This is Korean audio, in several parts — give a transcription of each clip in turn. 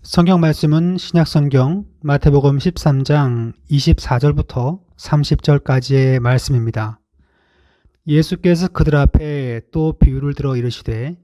성경 말씀은 신약성경 마태복음 13장 24절부터 30절까지의 말씀입니다. 예수께서 그들 앞에 또 비유를 들어 이르시되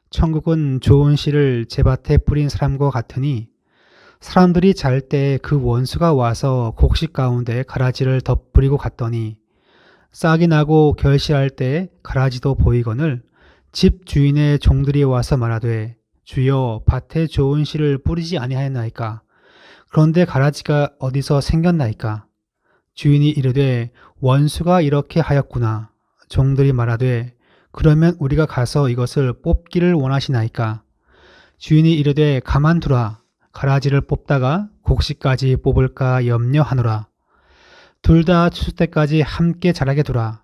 천국은 좋은 씨를 제밭에 뿌린 사람과 같으니 사람들이 잘 때 그 원수가 와서 곡식 가운데 가라지를 덧뿌리고 갔더니 싹이 나고 결실할 때 가라지도 보이거늘 집 주인의 종들이 와서 말하되 주여 밭에 좋은 씨를 뿌리지 아니하였나이까? 그런데 가라지가 어디서 생겼나이까? 주인이 이르되 원수가 이렇게 하였구나. 종들이 말하되 그러면 우리가 가서 이것을 뽑기를 원하시나이까? 주인이 이르되 가만두라. 가라지를 뽑다가 곡식까지 뽑을까 염려하노라. 둘 다 추수 때까지 함께 자라게 두라.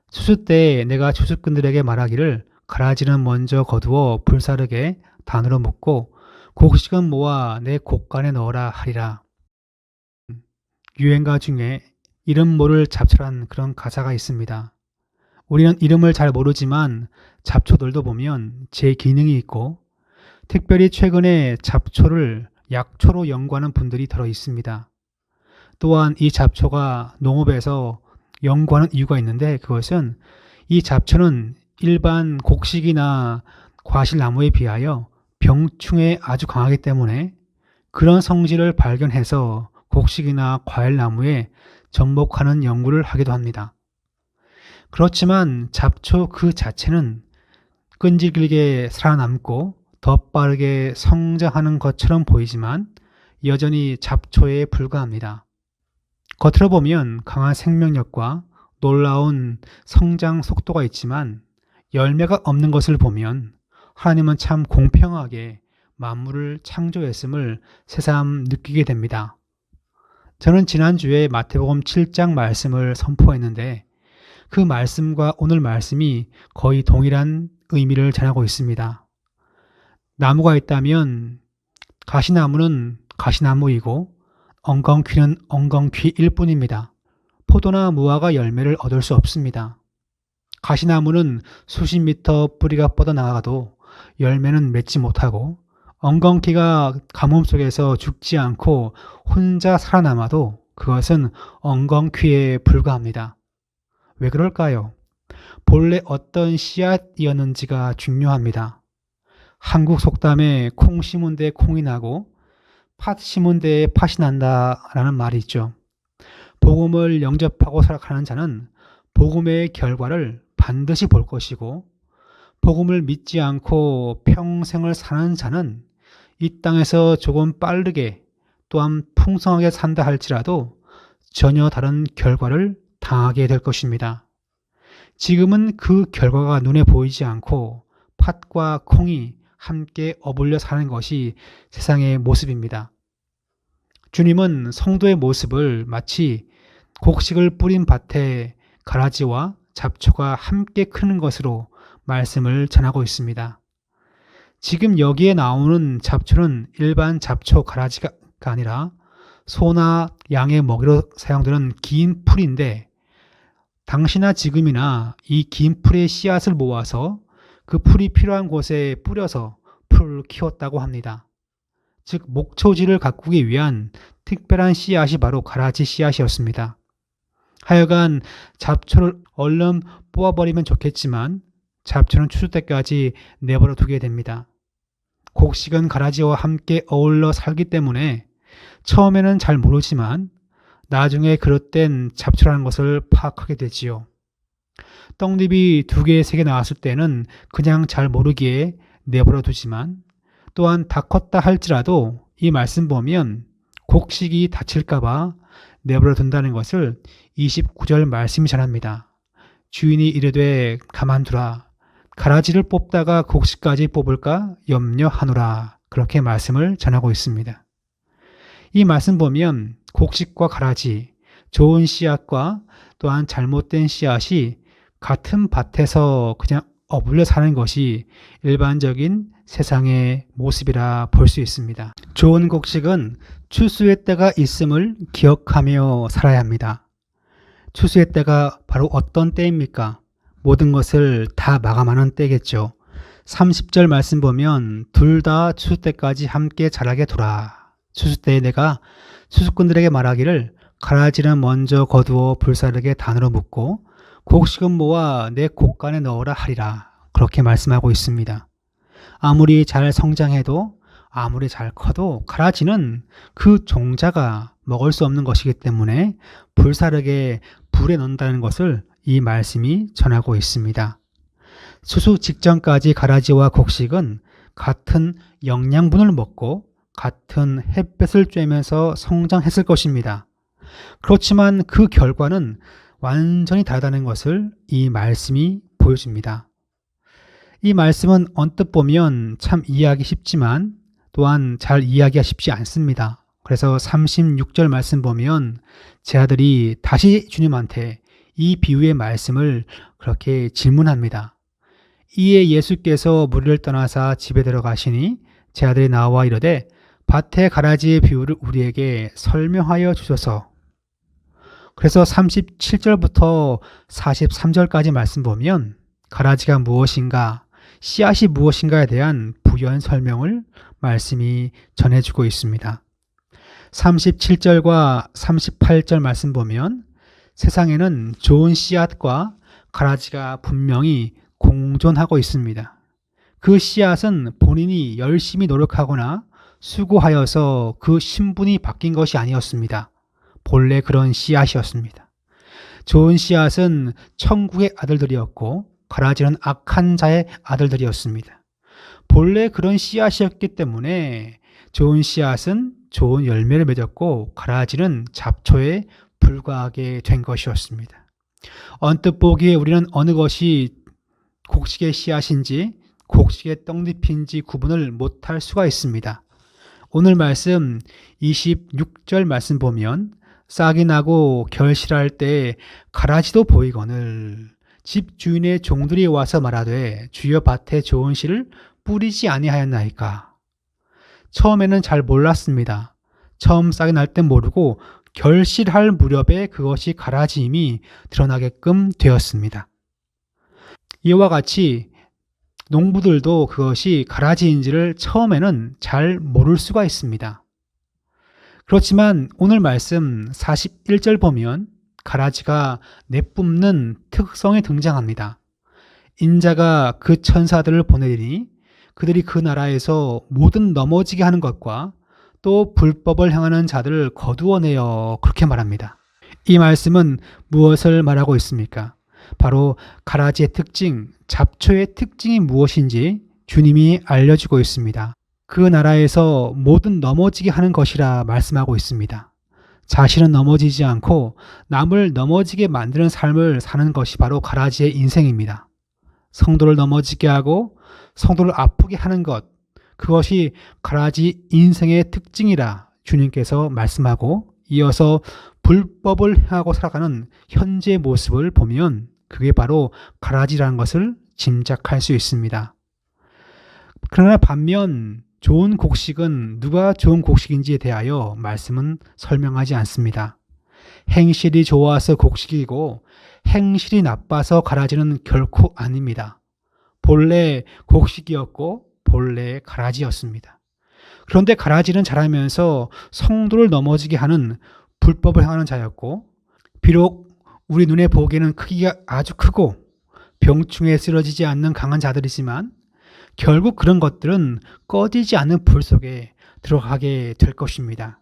추수 때에 내가 추수꾼들에게 말하기를 가라지는 먼저 거두어 불사르게 단으로 묶고 곡식은 모아 내 곡간에 넣어라 하리라. 유행가 중에 이름 모를 잡초란 그런 가사가 있습니다. 우리는 이름을 잘 모르지만 잡초들도 보면 제 기능이 있고 특별히 최근에 잡초를 약초로 연구하는 분들이 들어 있습니다. 또한 이 잡초가 농업에서 연구하는 이유가 있는데 그것은 이 잡초는 일반 곡식이나 과실나무에 비하여 병충해에 아주 강하기 때문에 그런 성질을 발견해서 곡식이나 과일나무에 접목하는 연구를 하기도 합니다. 그렇지만 잡초 그 자체는 끈질기게 살아남고 더 빠르게 성장하는 것처럼 보이지만 여전히 잡초에 불과합니다. 겉으로 보면 강한 생명력과 놀라운 성장 속도가 있지만 열매가 없는 것을 보면 하나님은 참 공평하게 만물을 창조했음을 새삼 느끼게 됩니다. 저는 지난주에 마태복음 7장 말씀을 선포했는데 그 말씀과 오늘 말씀이 거의 동일한 의미를 전하고 있습니다. 나무가 있다면 가시나무는 가시나무이고 엉겅퀴는 엉겅퀴일 뿐입니다. 포도나 무화과 열매를 얻을 수 없습니다. 가시나무는 수십 미터 뿌리가 뻗어나가도 열매는 맺지 못하고 엉겅퀴가 가뭄 속에서 죽지 않고 혼자 살아남아도 그것은 엉겅퀴에 불과합니다. 왜 그럴까요? 본래 어떤 씨앗이었는지가 중요합니다. 한국 속담에 콩 심은 데 콩이 나고 팥 심은 데에 팥이 난다라는 말이 있죠. 복음을 영접하고 살아가는 자는 복음의 결과를 반드시 볼 것이고 복음을 믿지 않고 평생을 사는 자는 이 땅에서 조금 빠르게 또한 풍성하게 산다 할지라도 전혀 다른 결과를 당하게 될 것입니다. 지금은 그 결과가 눈에 보이지 않고 팥과 콩이 함께 어울려 사는 것이 세상의 모습입니다. 주님은 성도의 모습을 마치 곡식을 뿌린 밭에 가라지와 잡초가 함께 크는 것으로 말씀을 전하고 있습니다. 지금 여기에 나오는 잡초는 일반 잡초 가라지가 아니라 소나 양의 먹이로 사용되는 긴 풀인데 당시나 지금이나 이 긴 풀의 씨앗을 모아서 그 풀이 필요한 곳에 뿌려서 풀을 키웠다고 합니다. 즉 목초지를 가꾸기 위한 특별한 씨앗이 바로 가라지 씨앗이었습니다. 하여간 잡초를 얼른 뽑아버리면 좋겠지만 잡초는 추수 때까지 내버려 두게 됩니다. 곡식은 가라지와 함께 어울러 살기 때문에 처음에는 잘 모르지만 나중에 그릇된 잡초라는 것을 파악하게 되지요. 떡잎이 2개, 3개 나왔을 때는 그냥 잘 모르기에 내버려 두지만 또한 다 컸다 할지라도 이 말씀 보면 곡식이 다칠까봐 내버려 둔다는 것을 29절 말씀이 전합니다. 주인이 이르되 가만두라. 가라지를 뽑다가 곡식까지 뽑을까 염려하노라. 그렇게 말씀을 전하고 있습니다. 이 말씀 보면 곡식과 가라지, 좋은 씨앗과 또한 잘못된 씨앗이 같은 밭에서 그냥 어울려 사는 것이 일반적인 세상의 모습이라 볼 수 있습니다. 좋은 곡식은 추수의 때가 있음을 기억하며 살아야 합니다. 추수의 때가 바로 어떤 때입니까? 모든 것을 다 마감하는 때겠죠. 30절 말씀 보면 둘 다 추수 때까지 함께 자라게 두라. 추수 때에 내가 추수꾼들에게 말하기를 가라지는 먼저 거두어 불사르게 단으로 묶고 곡식은 모아 내 곡간에 넣으라 하리라. 그렇게 말씀하고 있습니다. 아무리 잘 성장해도 아무리 잘 커도 가라지는 그 종자가 먹을 수 없는 것이기 때문에 불사르게 불에 넣는다는 것을 이 말씀이 전하고 있습니다. 추수 직전까지 가라지와 곡식은 같은 영양분을 먹고 같은 햇볕을 쬐면서 성장했을 것입니다. 그렇지만 그 결과는 완전히 다르다는 것을 이 말씀이 보여줍니다. 이 말씀은 언뜻 보면 참 이해하기 쉽지만 또한 잘 이해하기가 쉽지 않습니다. 그래서 36절 말씀 보면 제 아들이 다시 주님한테 이 비유의 말씀을 그렇게 질문합니다. 이에 예수께서 무리를 떠나사 집에 들어가시니 제 아들이 나와 이르되 밭의 가라지의 비유를 우리에게 설명하여 주소서. 그래서 37절부터 43절까지 말씀 보면 가라지가 무엇인가, 씨앗이 무엇인가에 대한 부연 설명을 말씀이 전해주고 있습니다. 37절과 38절 말씀 보면 세상에는 좋은 씨앗과 가라지가 분명히 공존하고 있습니다. 그 씨앗은 본인이 열심히 노력하거나 수고하여서 그 신분이 바뀐 것이 아니었습니다. 본래 그런 씨앗이었습니다. 좋은 씨앗은 천국의 아들들이었고 가라지는 악한 자의 아들들이었습니다. 본래 그런 씨앗이었기 때문에 좋은 씨앗은 좋은 열매를 맺었고 가라지는 잡초에 불과하게 된 것이었습니다. 언뜻 보기에 우리는 어느 것이 곡식의 씨앗인지 곡식의 떡잎인지 구분을 못할 수가 있습니다. 오늘 말씀 26절 말씀 보면 싹이 나고 결실할 때 가라지도 보이거늘 집 주인의 종들이 와서 말하되 주여 밭에 좋은 씨를 뿌리지 아니하였나이까. 처음에는 잘 몰랐습니다. 처음 싹이 날 땐 모르고 결실할 무렵에 그것이 가라지임이 드러나게끔 되었습니다. 이와 같이 농부들도 그것이 가라지인지를 처음에는 잘 모를 수가 있습니다. 그렇지만 오늘 말씀 41절 보면 가라지가 내뿜는 특성이 등장합니다. 인자가 그 천사들을 보내리니 그들이 그 나라에서 모든 넘어지게 하는 것과 또 불법을 행하는 자들을 거두어내어 그렇게 말합니다. 이 말씀은 무엇을 말하고 있습니까? 바로 가라지의 특징, 잡초의 특징이 무엇인지 주님이 알려주고 있습니다. 그 나라에서 모든 넘어지게 하는 것이라 말씀하고 있습니다. 자신은 넘어지지 않고 남을 넘어지게 만드는 삶을 사는 것이 바로 가라지의 인생입니다. 성도를 넘어지게 하고 성도를 아프게 하는 것, 그것이 가라지 인생의 특징이라 주님께서 말씀하고 이어서 불법을 행하고 살아가는 현재 모습을 보면 그게 바로 가라지라는 것을 짐작할 수 있습니다. 그러나 반면 좋은 곡식은 누가 좋은 곡식인지에 대하여 말씀은 설명하지 않습니다. 행실이 좋아서 곡식이고 행실이 나빠서 가라지는 결코 아닙니다. 본래 곡식이었고 본래 가라지였습니다. 그런데 가라지는 자라면서 성도를 넘어지게 하는 불법을 행하는 자였고 비록 우리 눈에 보기에는 크기가 아주 크고 병충해 쓰러지지 않는 강한 자들이지만 결국 그런 것들은 꺼지지 않는 불 속에 들어가게 될 것입니다.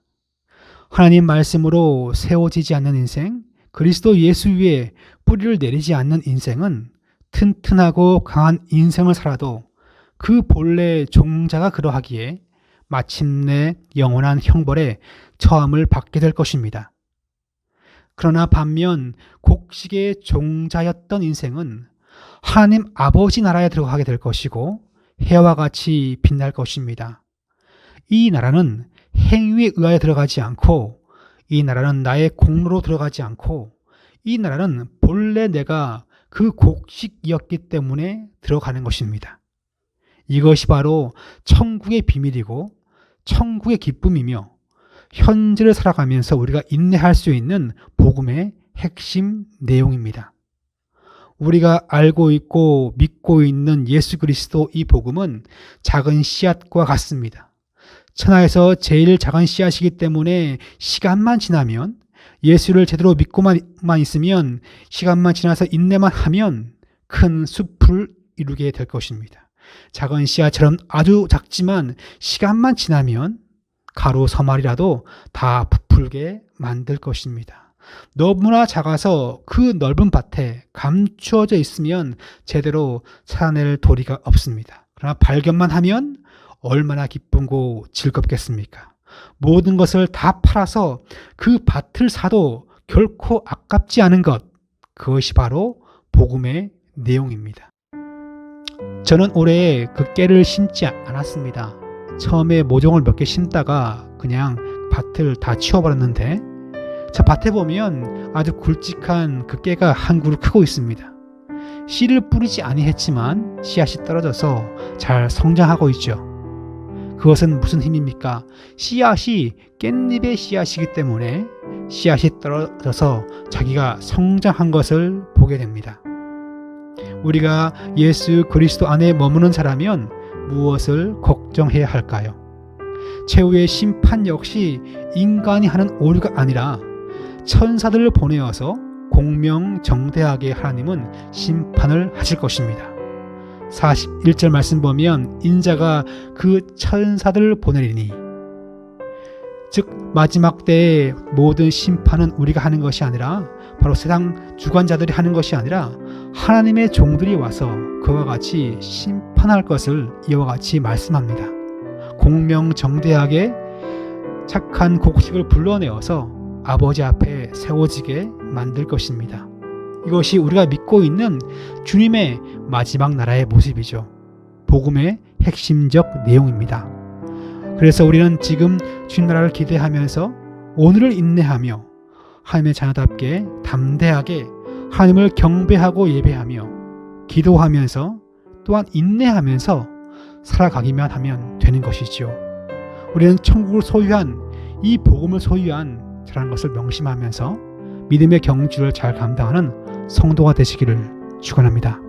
하나님 말씀으로 세워지지 않는 인생, 그리스도 예수 위에 뿌리를 내리지 않는 인생은 튼튼하고 강한 인생을 살아도 그 본래 종자가 그러하기에 마침내 영원한 형벌에 처함을 받게 될 것입니다. 그러나 반면 곡식의 종자였던 인생은 하나님 아버지 나라에 들어가게 될 것이고 해와 같이 빛날 것입니다. 이 나라는 행위에 의하여 들어가지 않고 이 나라는 나의 공로로 들어가지 않고 이 나라는 본래 내가 그 곡식이었기 때문에 들어가는 것입니다. 이것이 바로 천국의 비밀이고 천국의 기쁨이며 현재를 살아가면서 우리가 인내할 수 있는 복음의 핵심 내용입니다. 우리가 알고 있고 믿고 있는 예수 그리스도 이 복음은 작은 씨앗과 같습니다. 천하에서 제일 작은 씨앗이기 때문에 시간만 지나면, 예수를 제대로 믿고만 있으면, 시간만 지나서 인내만 하면 큰 숲을 이루게 될 것입니다. 작은 씨앗처럼 아주 작지만 시간만 지나면 가로 서말이라도 다 부풀게 만들 것입니다. 너무나 작아서 그 넓은 밭에 감추어져 있으면 제대로 찾아낼 도리가 없습니다. 그러나 발견만 하면 얼마나 기쁘고 즐겁겠습니까? 모든 것을 다 팔아서 그 밭을 사도 결코 아깝지 않은 것, 그것이 바로 복음의 내용입니다. 저는 올해 그 깨를 심지 않았습니다. 처음에 모종을 몇 개 심다가 그냥 밭을 다 치워버렸는데, 자, 밭에 보면 아주 굵직한 그 깨가 한 그루 크고 있습니다. 씨를 뿌리지 아니했지만 씨앗이 떨어져서 잘 성장하고 있죠. 그것은 무슨 힘입니까? 씨앗이 깻잎의 씨앗이기 때문에 씨앗이 떨어져서 자기가 성장한 것을 보게 됩니다. 우리가 예수 그리스도 안에 머무는 사람이면 무엇을 걱정해야 할까요? 최후의 심판 역시 인간이 하는 오류가 아니라 천사들을 보내어서 공명정대하게 하나님은 심판을 하실 것입니다. 41절 말씀 보면 인자가 그 천사들을 보내리니, 즉 마지막 때의 모든 심판은 우리가 하는 것이 아니라, 바로 세상 주관자들이 하는 것이 아니라 하나님의 종들이 와서 그와 같이 심판할 것을 이와 같이 말씀합니다. 공명정대하게 착한 곡식을 불러내어서 아버지 앞에 세워지게 만들 것입니다. 이것이 우리가 믿고 있는 주님의 마지막 나라의 모습이죠. 복음의 핵심적 내용입니다. 그래서 우리는 지금 주님 나라를 기대하면서 오늘을 인내하며 하나님의 자녀답게 담대하게 하나님을 경배하고 예배하며 기도하면서 또한 인내하면서 살아가기만 하면 되는 것이죠. 우리는 천국을 소유한, 이 복음을 소유한 자라는 것을 명심하면서 믿음의 경주를 잘 감당하는 성도가 되시기를 축원합니다.